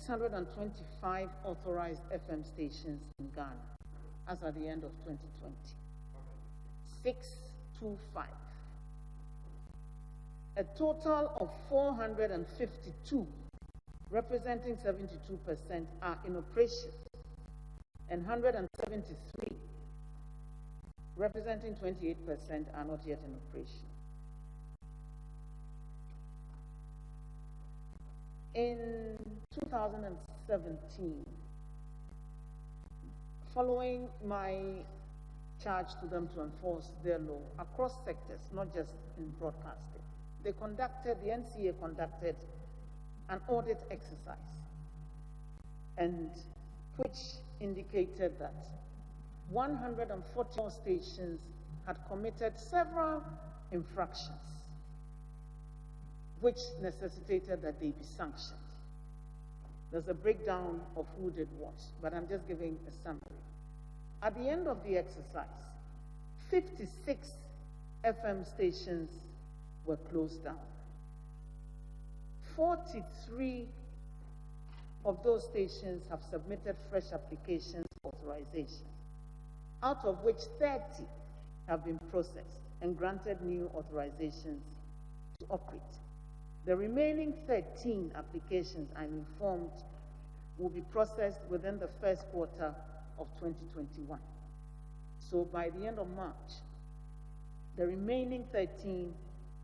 625 authorized FM stations in Ghana as at the end of 2020. 625. A total of 452, representing 72%, are in operation, and 173, representing 28%, are not yet in operation. In 2017, following my charge to them to enforce their law across sectors, not just in broadcasting, the NCA conducted an audit exercise, and which indicated that 144 stations had committed several infractions, which necessitated that they be sanctioned. There's a breakdown of who did what, but I'm just giving a summary. At the end of the exercise, 56 FM stations were closed down. 43 of those stations have submitted fresh applications for authorization, out of which 30 have been processed and granted new authorizations to operate. The remaining 13 applications, I'm informed, will be processed within the first quarter of 2021. So by the end of March, the remaining 13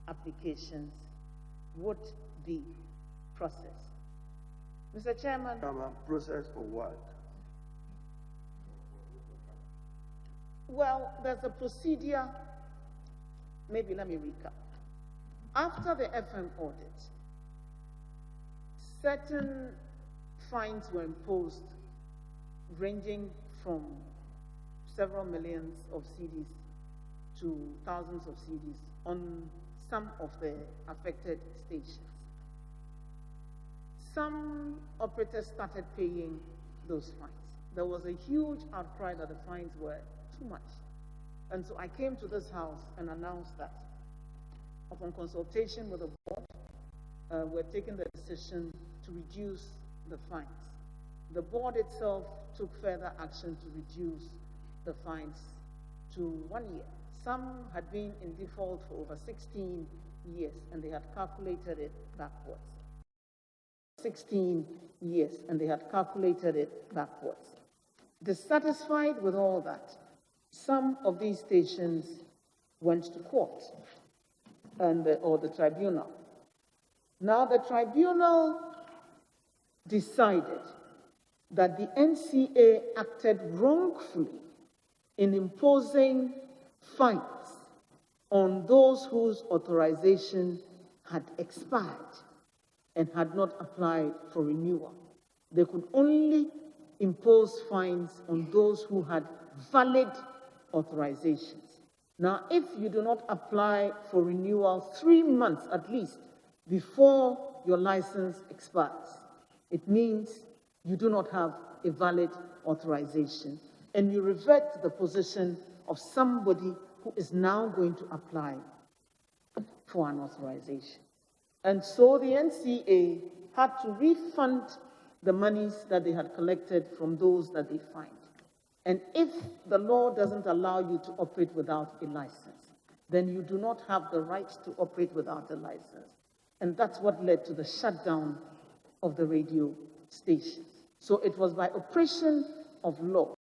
applications would be processed. Mr. Chairman. Process for what? Well, there's a procedure. Maybe let me recap. After the FM audit, certain fines were imposed ranging from several millions of cedis to thousands of cedis on some of the affected stations. Some operators started paying those fines. There was a huge outcry that the fines were too much. And so I came to this house and announced that upon consultation with the board, we're taking the decision to reduce the fines. The board itself took further action to reduce the fines to 1 year. Some had been in default for over 16 years, and they had calculated it backwards. 16 years, and they had calculated it backwards. Dissatisfied with all that, some of these stations went to court or the tribunal. Now the tribunal decided that the NCA acted wrongfully in imposing fines on those whose authorization had expired and had not applied for renewal. They could only impose fines on those who had valid authorizations. Now, if you do not apply for renewal 3 months at least before your license expires, it means you do not have a valid authorization, and you revert to the position of somebody who is now going to apply for an authorization. And so the NCA had to refund the monies that they had collected from those that they fined. And if the law doesn't allow you to operate without a license, then you do not have the right to operate without a license. And that's what led to the shutdown of the radio stations. So it was by operation of law